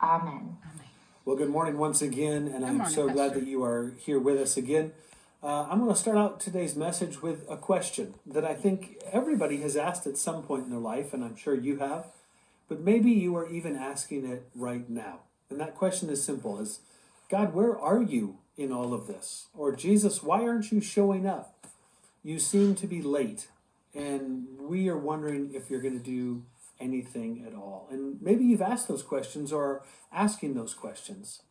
Amen. Well, good morning once again, and I'm so glad that you are here with us again. I'm going to start out today's message with a question that I think everybody has asked at some point in their life, and I'm sure you have, but maybe you are even asking it right now. And that question is simple, is, God, where are you in all of this? Or, Jesus, why aren't you showing up? You seem to be late, and we are wondering if you're going to do anything at all. And maybe you've asked those questions or are asking those questions.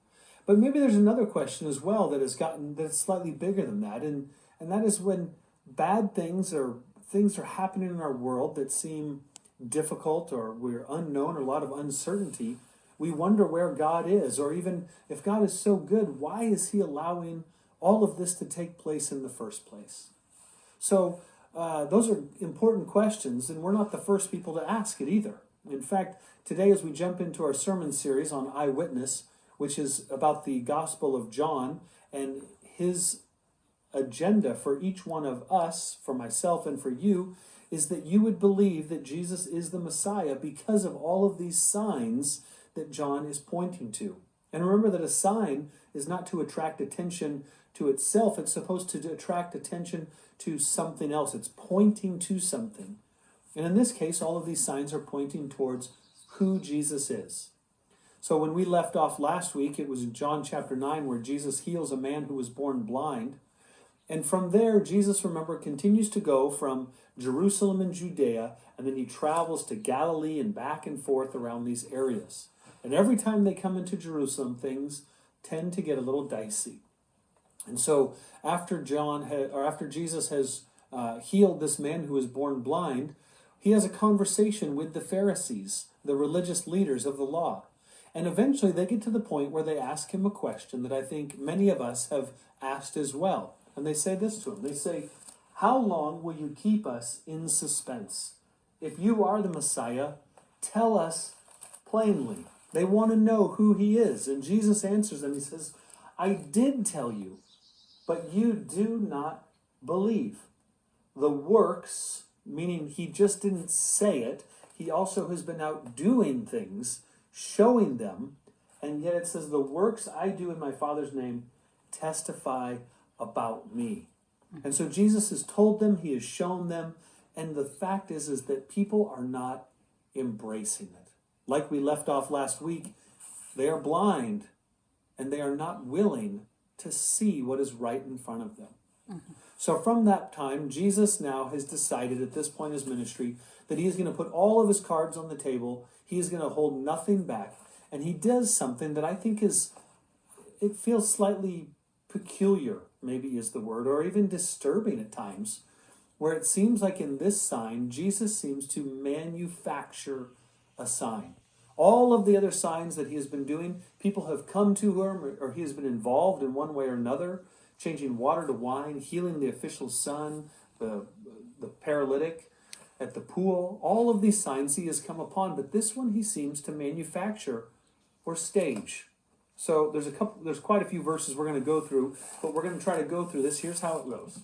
But maybe there's another question as well that's slightly bigger than that, and that is when bad things or things are happening in our world that seem difficult or we're unknown or a lot of uncertainty, we wonder where God is, or even if God is so good, why is he allowing all of this to take place in the first place? So those are important questions, and we're not the first people to ask it either. In fact, today as we jump into our sermon series on Eyewitness, which is about the Gospel of John, and his agenda for each one of us, for myself and for you, is that you would believe that Jesus is the Messiah because of all of these signs that John is pointing to. And remember that a sign is not to attract attention to itself, it's supposed to attract attention to something else. It's pointing to something. And in this case, all of these signs are pointing towards who Jesus is. So when we left off last week, it was in John chapter 9 where Jesus heals a man who was born blind. And from there, Jesus, remember, continues to go from Jerusalem and Judea, and then he travels to Galilee and back and forth around these areas. And every time they come into Jerusalem, things tend to get a little dicey. And so after Jesus has healed this man who was born blind, he has a conversation with the Pharisees, the religious leaders of the law. And eventually they get to the point where they ask him a question that I think many of us have asked as well. And they say this to him. They say, "How long will you keep us in suspense? If you are the Messiah, tell us plainly." They want to know who he is. And Jesus answers them. He says, "I did tell you, but you do not believe. The works," meaning he just didn't say it, he also has been out doing things, showing them, and yet it says, "The works I do in my Father's name testify about me." And so Jesus has told them, he has shown them, and the fact is that people are not embracing it. Like we left off last week, they are blind, and they are not willing to see what is right in front of them. Mm-hmm. So from that time, Jesus now has decided at this point in his ministry that he is going to put all of his cards on the table. He is going to hold nothing back. And he does something that I think it feels slightly peculiar, maybe is the word, or even disturbing at times, where it seems like in this sign, Jesus seems to manufacture a sign. All of the other signs that he has been doing, people have come to him, or he has been involved in one way or another, changing water to wine, healing the official son, the paralytic at the pool. All of these signs he has come upon, but this one he seems to manufacture or stage. So there's quite a few verses we're going to go through, but we're going to try to go through this. Here's how it goes.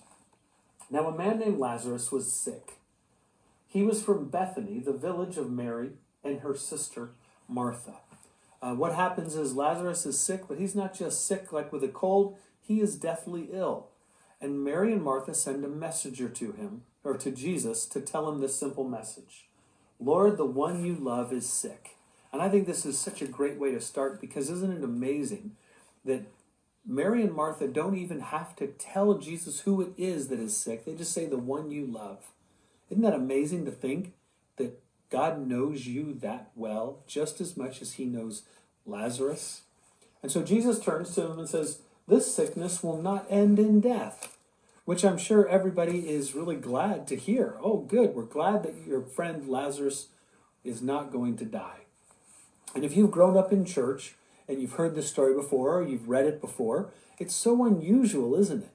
Now a man named Lazarus was sick. He was from Bethany, the village of Mary and her sister Martha. What happens is Lazarus is sick, but he's not just sick like with a cold, he is deathly ill. And Mary and Martha send a messenger to him, or to Jesus, to tell him this simple message. "Lord, the one you love is sick." And I think this is such a great way to start, because isn't it amazing that Mary and Martha don't even have to tell Jesus who it is that is sick. They just say, "the one you love." Isn't that amazing to think that God knows you that well, just as much as he knows Lazarus? And so Jesus turns to him and says, "This sickness will not end in death," which I'm sure everybody is really glad to hear. Oh, good. We're glad that your friend Lazarus is not going to die. And if you've grown up in church and you've heard this story before, or you've read it before, it's so unusual, isn't it?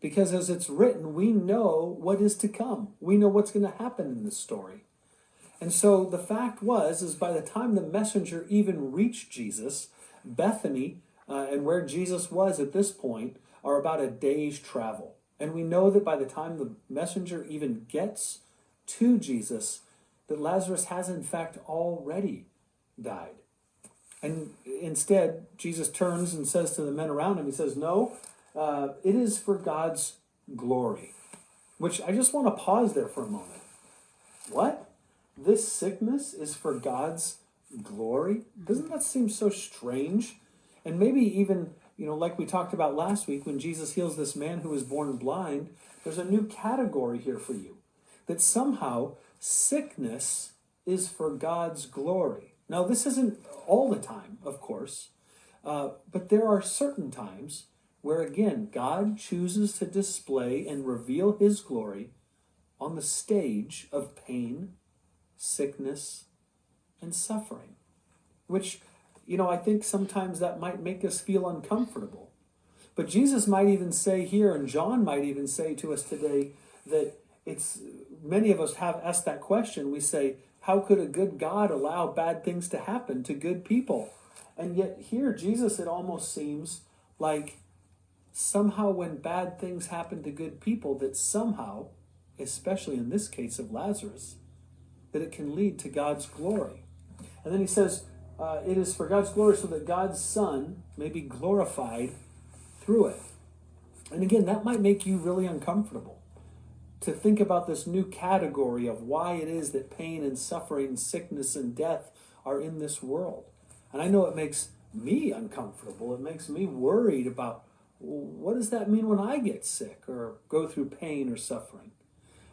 Because as it's written, we know what is to come. We know what's going to happen in this story. And so the fact is by the time the messenger even reached Jesus, Bethany and where Jesus was at this point are about a day's travel. And we know that by the time the messenger even gets to Jesus, that Lazarus has in fact already died. And instead, Jesus turns and says to the men around him, he says, no, it is for God's glory. Which I just want to pause there for a moment. What? This sickness is for God's glory? Doesn't that seem so strange? And maybe even, like we talked about last week when Jesus heals this man who was born blind, there's a new category here for you. That somehow sickness is for God's glory. Now, this isn't all the time, of course, but there are certain times where, again, God chooses to display and reveal his glory on the stage of pain, sickness, and suffering, which, I think sometimes that might make us feel uncomfortable. But Jesus might even say here, and John might even say to us today, that many of us have asked that question. We say, how could a good God allow bad things to happen to good people? And yet here, Jesus, it almost seems like somehow when bad things happen to good people, that somehow, especially in this case of Lazarus, that it can lead to God's glory. And then he says, it is for God's glory so that God's Son may be glorified through it. And again, that might make you really uncomfortable to think about this new category of why it is that pain and suffering, sickness and death are in this world. And I know it makes me uncomfortable. It makes me worried about, what does that mean when I get sick or go through pain or suffering?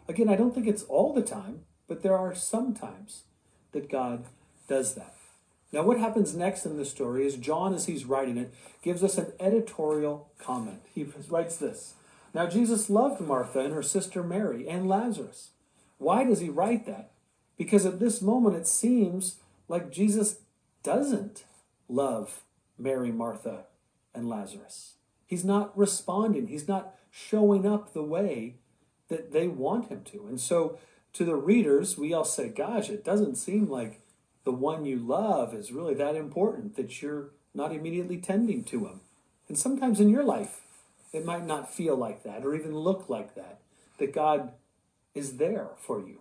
Again, I don't think it's all the time, but there are some times that God does that. Now, what happens next in this story is John, as he's writing it, gives us an editorial comment. He writes this. Now, Jesus loved Martha and her sister Mary and Lazarus. Why does he write that? Because at this moment, it seems like Jesus doesn't love Mary, Martha, and Lazarus. He's not responding. He's not showing up the way that they want him to. And so to the readers, we all say, gosh, it doesn't seem like the one you love is really that important, that you're not immediately tending to him. And sometimes in your life, it might not feel like that or even look like that God is there for you.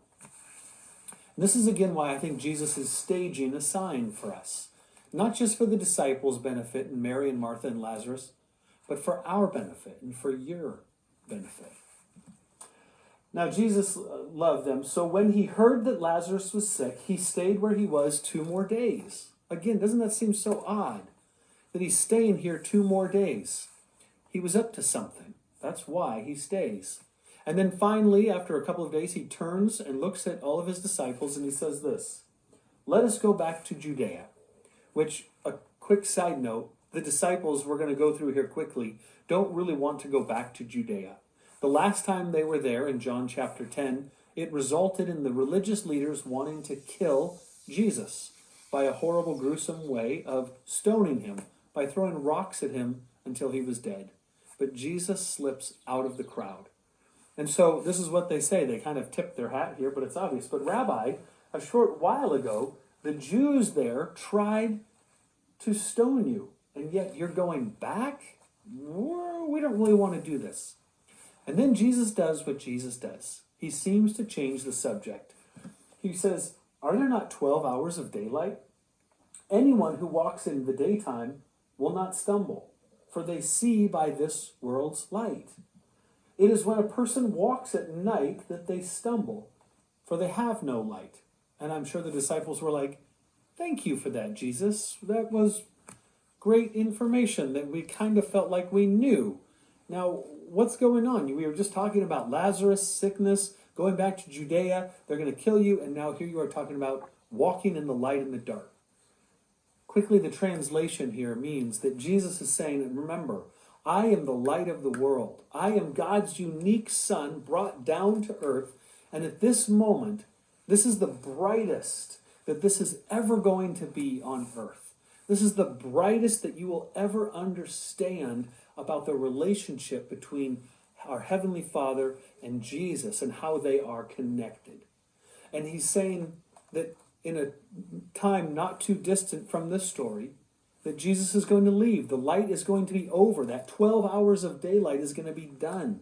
And this is again why I think Jesus is staging a sign for us. Not just for the disciples' benefit and Mary and Martha and Lazarus, but for our benefit and for your benefit. Now, Jesus loved them, so when he heard that Lazarus was sick, he stayed where he was 2 more days. Again, doesn't that seem so odd that he's staying here 2 more days? He was up to something. That's why he stays. And then finally, after a couple of days, he turns and looks at all of his disciples and he says this, let us go back to Judea, which, a quick side note, the disciples, we're going to go through here quickly, don't really want to go back to Judea. The last time they were there in John chapter 10, it resulted in the religious leaders wanting to kill Jesus by a horrible, gruesome way of stoning him, by throwing rocks at him until he was dead. But Jesus slips out of the crowd. And so this is what they say. They kind of tip their hat here, but it's obvious. But Rabbi, a short while ago, the Jews there tried to stone you, and yet you're going back? We don't really want to do this. And then Jesus does what Jesus does. He seems to change the subject. He says, are there not 12 hours of daylight? Anyone who walks in the daytime will not stumble, for they see by this world's light. It is when a person walks at night that they stumble, for they have no light. And I'm sure the disciples were like, thank you for that, Jesus. That was great information that we kind of felt like we knew. Now, what's going on? We were just talking about Lazarus, sickness, going back to Judea. They're going to kill you. And now here you are talking about walking in the light in the dark. Quickly, the translation here means that Jesus is saying, and remember, I am the light of the world. I am God's unique Son brought down to earth. And at this moment, this is the brightest that this is ever going to be on earth. This is the brightest that you will ever understand about the relationship between our Heavenly Father and Jesus and how they are connected. And he's saying that in a time not too distant from this story, that Jesus is going to leave. The light is going to be over. That 12 hours of daylight is going to be done.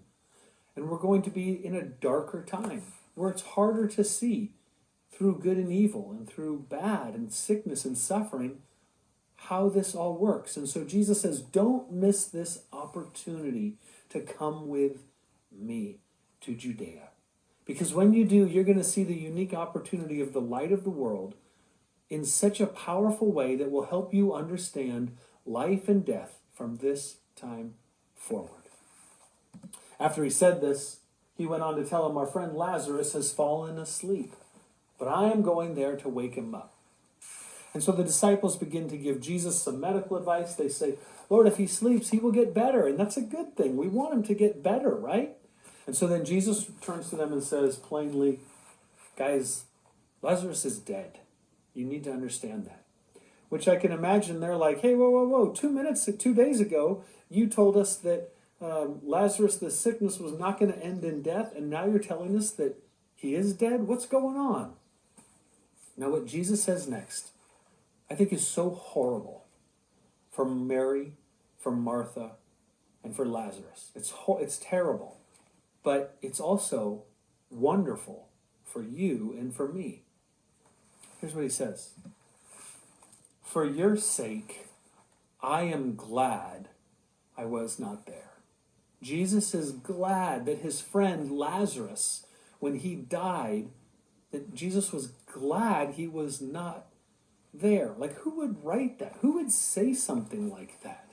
And we're going to be in a darker time where it's harder to see through good and evil and through bad and sickness and suffering how this all works. And so Jesus says, don't miss this opportunity to come with me to Judea. Because when you do, you're going to see the unique opportunity of the light of the world in such a powerful way that will help you understand life and death from this time forward. After he said this, he went on to tell him, our friend Lazarus has fallen asleep, but I am going there to wake him up. And so the disciples begin to give Jesus some medical advice. They say, Lord, if he sleeps, he will get better. And that's a good thing. We want him to get better, right? And so then Jesus turns to them and says plainly, guys, Lazarus is dead. You need to understand that. Which I can imagine they're like, hey, whoa. 2 days ago, you told us that Lazarus, the sickness was not going to end in death. And now you're telling us that he is dead? What's going on? Now what Jesus says next, I think is so horrible for Mary, for Martha, and for Lazarus. It's terrible, but it's also wonderful for you and for me. Here's what he says. For your sake, I am glad I was not there. Jesus is glad that his friend Lazarus, when he died, that Jesus was glad he was not there. Like, who would write that? Who would say something like that?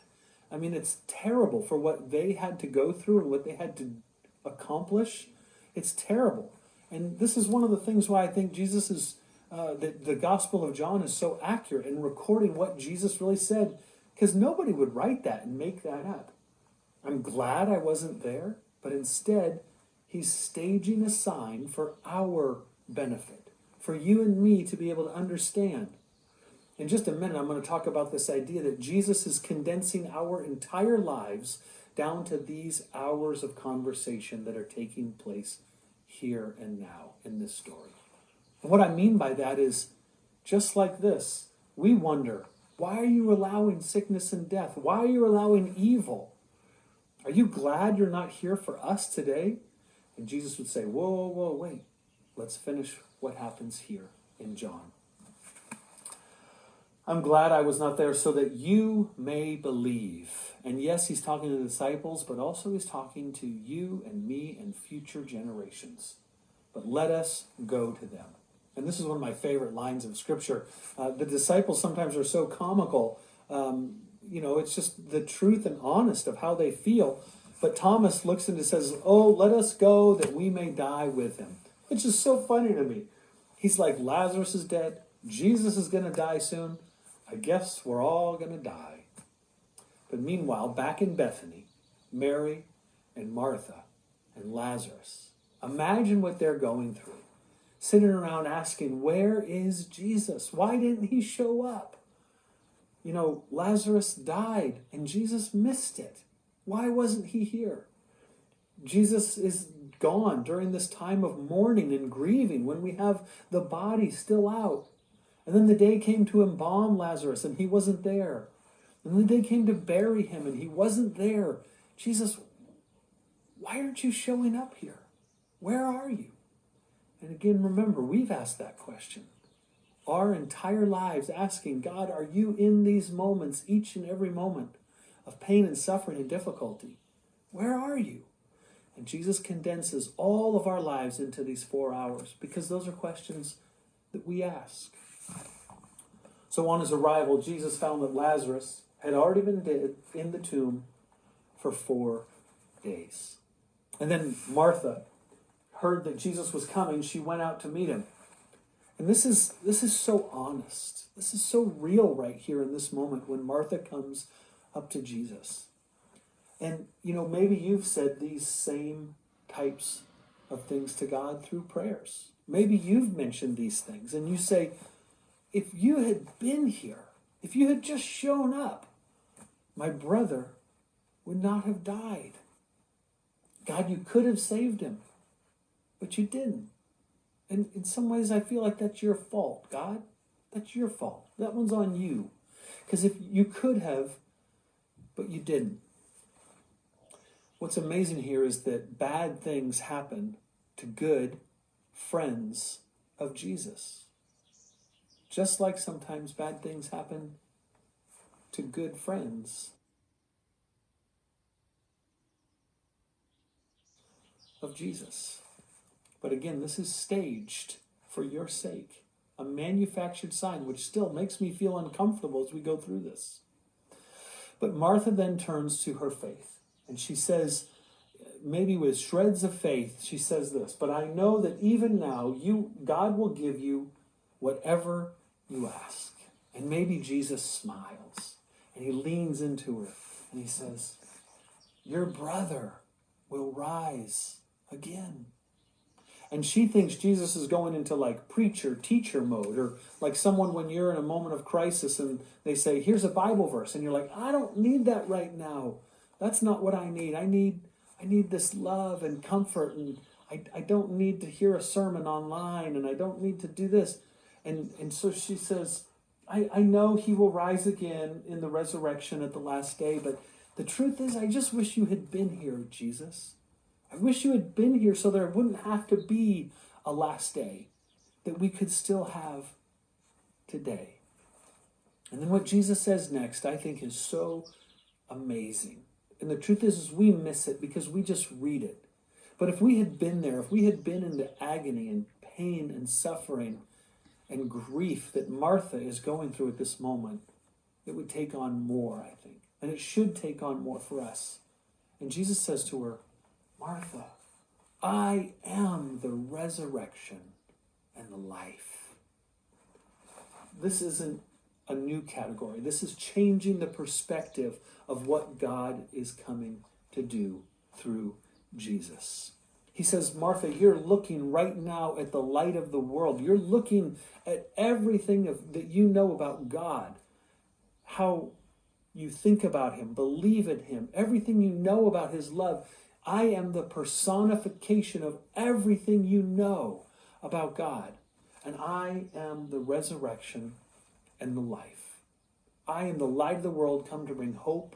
I mean, it's terrible for what they had to go through and what they had to accomplish. It's terrible. And this is one of the things why I think Jesus is, the Gospel of John is so accurate in recording what Jesus really said, because nobody would write that and make that up. I'm glad I wasn't there, but instead, he's staging a sign for our benefit, for you and me to be able to understand. In just a minute, I'm going to talk about this idea that Jesus is condensing our entire lives down to these hours of conversation that are taking place here and now in this story. And what I mean by that is, just like this, we wonder, why are you allowing sickness and death? Why are you allowing evil? Are you glad you're not here for us today? And Jesus would say, whoa, wait. Let's finish what happens here in John. I'm glad I was not there so that you may believe. And yes, he's talking to the disciples, but also he's talking to you and me and future generations. But let us go to them. And this is one of my favorite lines of Scripture. The disciples sometimes are so comical. It's just the truth and honest of how they feel. But Thomas looks and says, oh, let us go that we may die with him. Which is so funny to me. He's like, Lazarus is dead. Jesus is going to die soon. I guess we're all going to die. But meanwhile, back in Bethany, Mary and Martha and Lazarus, imagine what they're going through. Sitting around asking, where is Jesus? Why didn't he show up? Lazarus died and Jesus missed it. Why wasn't he here? Jesus is gone during this time of mourning and grieving when we have the body still out. And then the day came to embalm Lazarus and he wasn't there. And the day came to bury him and he wasn't there. Jesus, why aren't you showing up here? Where are you? And again, remember, we've asked that question. Our entire lives asking, God, are you in these moments, each and every moment of pain and suffering and difficulty? Where are you? And Jesus condenses all of our lives into these 4 hours because those are questions that we ask. So on his arrival, Jesus found that Lazarus had already been dead in the tomb for 4 days. And then Martha heard that Jesus was coming. She went out to meet him. And this is so honest. This is so real right here in this moment when Martha comes up to Jesus. And, maybe you've said these same types of things to God through prayers. Maybe you've mentioned these things and you say, if you had been here, if you had just shown up, my brother would not have died. God, you could have saved him, but you didn't. And in some ways, I feel like that's your fault, God. That's your fault. That one's on you. Because if you could have, but you didn't. What's amazing here is that bad things happen to good friends of Jesus. Just like sometimes bad things happen to good friends of Jesus. But again, this is staged for your sake. A manufactured sign, which still makes me feel uncomfortable as we go through this. But Martha then turns to her faith, and she says, maybe with shreds of faith, she says this, but I know that even now, God will give you whatever you ask. And maybe Jesus smiles, and he leans into her, and he says, your brother will rise again. And she thinks Jesus is going into like preacher, teacher mode, or like someone when you're in a moment of crisis and they say, here's a Bible verse. And you're like, I don't need that right now. That's not what I need. I need this love and comfort. And I don't need to hear a sermon online. And I don't need to do this. And so she says, I know he will rise again in the resurrection at the last day. But the truth is, I just wish you had been here, Jesus. I wish you had been here so there wouldn't have to be a last day, that we could still have today. And then what Jesus says next, I think, is so amazing. And the truth is we miss it because we just read it. But if we had been there, if we had been in the agony and pain and suffering and grief that Martha is going through at this moment, it would take on more, I think. And it should take on more for us. And Jesus says to her, Martha, I am the resurrection and the life. This isn't a new category. This is changing the perspective of what God is coming to do through Jesus. He says, Martha, you're looking right now at the light of the world. You're looking at everything that you know about God, how you think about him, believe in him, everything you know about his love. I am the personification of everything you know about God. And I am the resurrection and the life. I am the light of the world come to bring hope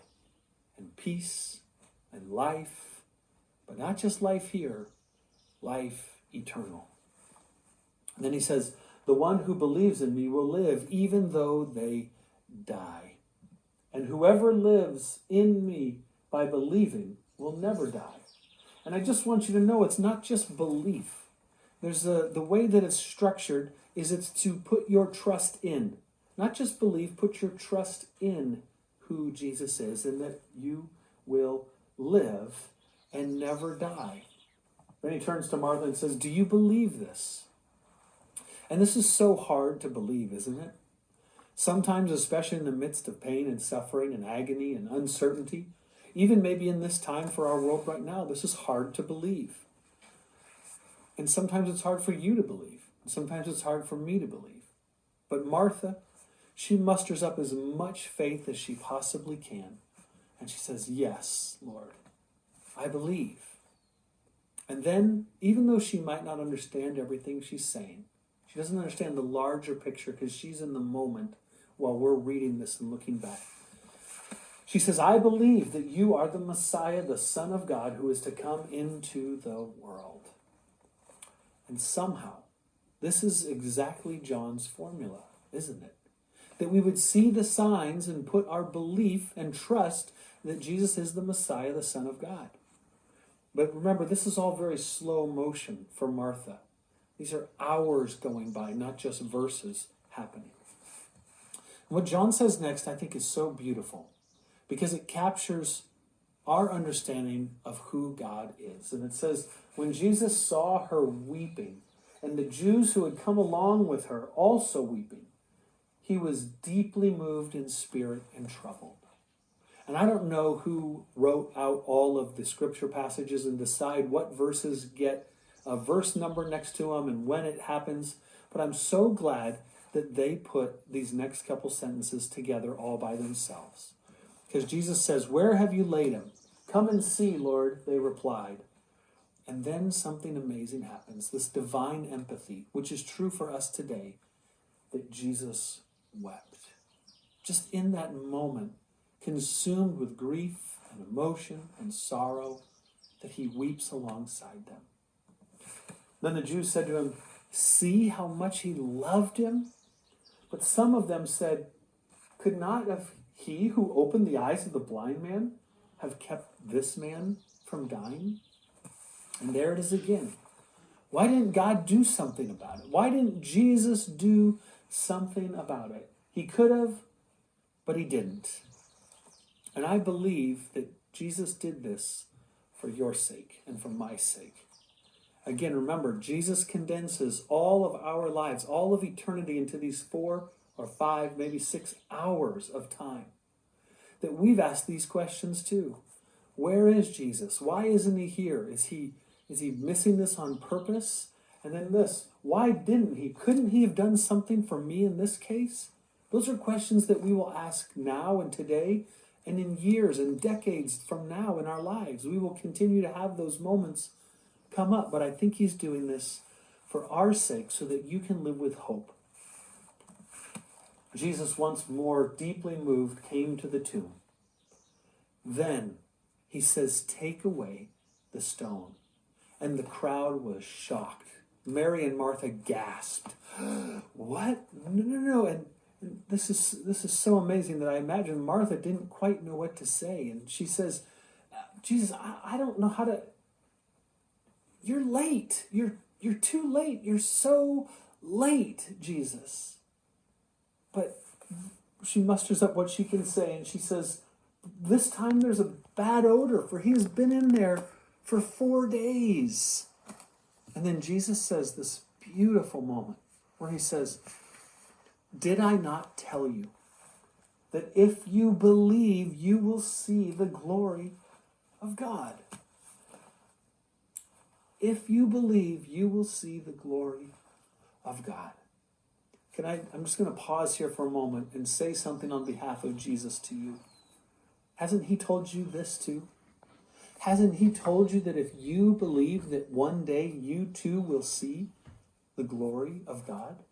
and peace and life. But not just life here, life eternal. And then he says, the one who believes in me will live even though they die. And whoever lives in me by believing will never die. And I just want you to know it's not just belief. There's the way that it's structured is it's to put your trust in. Not just believe, put your trust in who Jesus is and that you will live and never die. Then he turns to Martha and says, do you believe this? And this is so hard to believe, isn't it? Sometimes, especially in the midst of pain and suffering and agony and uncertainty, even maybe in this time for our world right now, this is hard to believe. And sometimes it's hard for you to believe. And sometimes it's hard for me to believe. But Martha, she musters up as much faith as she possibly can. And she says, yes, Lord, I believe. And then, even though she might not understand everything she's saying, she doesn't understand the larger picture because she's in the moment while we're reading this and looking back. She says, I believe that you are the Messiah, the Son of God, who is to come into the world. And somehow, this is exactly John's formula, isn't it? That we would see the signs and put our belief and trust that Jesus is the Messiah, the Son of God. But remember, this is all very slow motion for Martha. These are hours going by, not just verses happening. And what John says next, I think, is so beautiful because it captures our understanding of who God is. And it says, when Jesus saw her weeping, and the Jews who had come along with her also weeping, he was deeply moved in spirit and troubled. And I don't know who wrote out all of the scripture passages and decide what verses get a verse number next to them and when it happens, but I'm so glad that they put these next couple sentences together all by themselves. Because Jesus says, where have you laid him? Come and see, Lord, they replied. And then something amazing happens, this divine empathy, which is true for us today, that Jesus wept. Just in that moment, consumed with grief and emotion and sorrow, that he weeps alongside them. Then the Jews said to him, see how much he loved him? But some of them said, could not have he who opened the eyes of the blind man have kept this man from dying? And there it is again. Why didn't God do something about it? Why didn't Jesus do something about it? He could have, but he didn't. And I believe that Jesus did this for your sake and for my sake. Again, remember, Jesus condenses all of our lives, all of eternity into these 4 or 5, maybe 6 hours of time. That we've asked these questions too. Where is Jesus? Why isn't he here? Is he missing this on purpose? And then this, why didn't he? Couldn't he have done something for me in this case? Those are questions that we will ask now and today, and in years and decades from now in our lives. We will continue to have those moments come up, but I think he's doing this for our sake so that you can live with hope. Jesus, once more deeply moved, came to the tomb. Then he says, "Take away the stone." And the crowd was shocked. Mary and Martha gasped. What? No. And this is so amazing that I imagine Martha didn't quite know what to say. And she says, Jesus, I don't know how to... You're late. You're too late. You're so late, Jesus. But she musters up what she can say, and she says, this time there's a bad odor, for he has been in there for 4 days. And then Jesus says this beautiful moment where he says, did I not tell you that if you believe, you will see the glory of God? If you believe, you will see the glory of God. I'm just going to pause here for a moment and say something on behalf of Jesus to you. Hasn't he told you this too? Hasn't he told you that if you believe that one day you too will see the glory of God?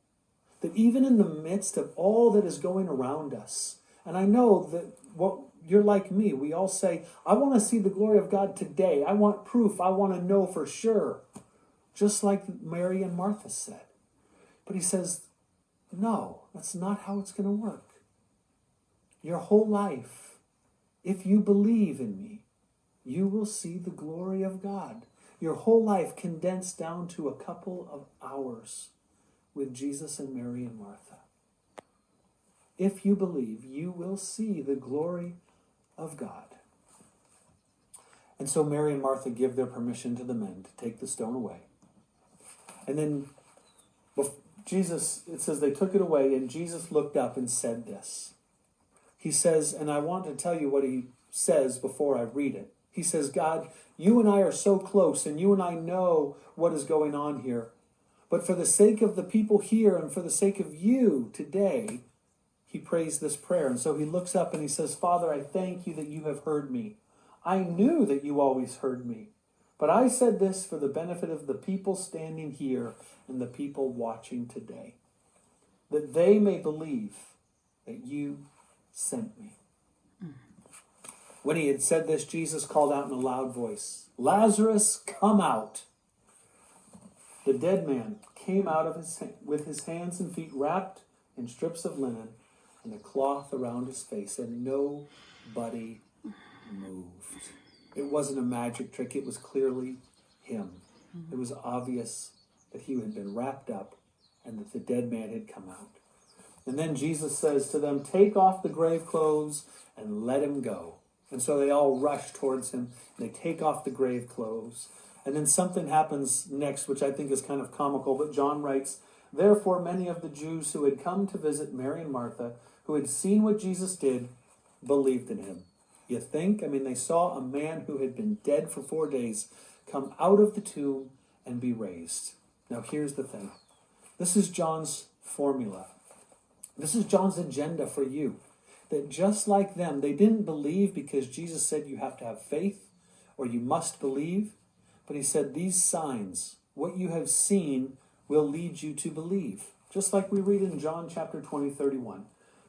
That even in the midst of all that is going around us, and I know that you're like me, we all say, I want to see the glory of God today. I want proof. I want to know for sure. Just like Mary and Martha said. But he says, no, that's not how it's going to work. Your whole life, if you believe in me, you will see the glory of God. Your whole life condensed down to a couple of hours with Jesus and Mary and Martha. If you believe, you will see the glory of God. And so Mary and Martha give their permission to the men to take the stone away. And then Jesus, it says they took it away, and Jesus looked up and said this. He says, and I want to tell you what he says before I read it. He says, God, you and I are so close, and you and I know what is going on here. But for the sake of the people here and for the sake of you today, he prays this prayer. And so he looks up and he says, Father, I thank you that you have heard me. I knew that you always heard me. But I said this for the benefit of the people standing here and the people watching today, that they may believe that you sent me. When he had said this, Jesus called out in a loud voice, Lazarus, come out. The dead man came out with his hands and feet wrapped in strips of linen and a cloth around his face, and nobody moved. It wasn't a magic trick. It was clearly him. It was obvious that he had been wrapped up and that the dead man had come out. And then Jesus says to them, take off the grave clothes and let him go. And so they all rush towards him. And they take off the grave clothes. And then something happens next, which I think is kind of comical. But John writes, therefore many of the Jews who had come to visit Mary and Martha, who had seen what Jesus did, believed in him. You think? I mean, they saw a man who had been dead for 4 days come out of the tomb and be raised. Now here's the thing. This is John's formula. This is John's agenda for you. That just like them, they didn't believe because Jesus said you have to have faith or you must believe. But he said these signs, what you have seen, will lead you to believe. Just like we read in John chapter 20:31.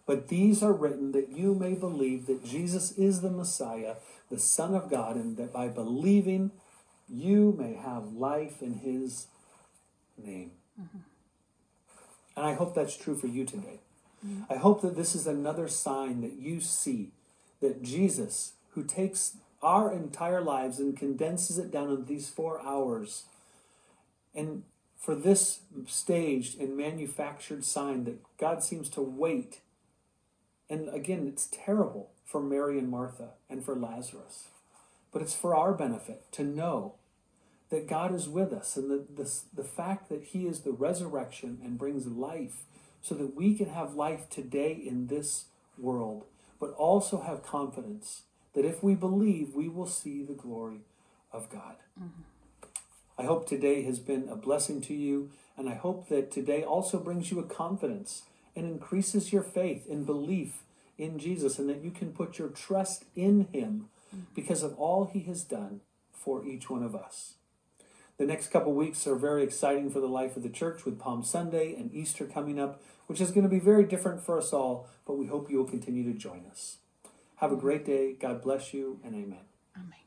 But these are written that you may believe that Jesus is the Messiah, the Son of God, and that by believing you may have life in his name. And I hope that's true for you today. I hope that this is another sign that you see that Jesus, who takes our entire lives and condenses it down into these 4 hours, and for this staged and manufactured sign that God seems to wait. And again, it's terrible for Mary and Martha and for Lazarus. But it's for our benefit to know that God is with us, and the fact that he is the resurrection and brings life so that we can have life today in this world, but also have confidence that if we believe, we will see the glory of God. Mm-hmm. I hope today has been a blessing to you, and I hope that today also brings you a confidence and increases your faith and belief in Jesus, and that you can put your trust in him because of all he has done for each one of us. The next couple weeks are very exciting for the life of the church, with Palm Sunday and Easter coming up, which is going to be very different for us all, but we hope you will continue to join us. Have a great day. God bless you, and amen. Amen.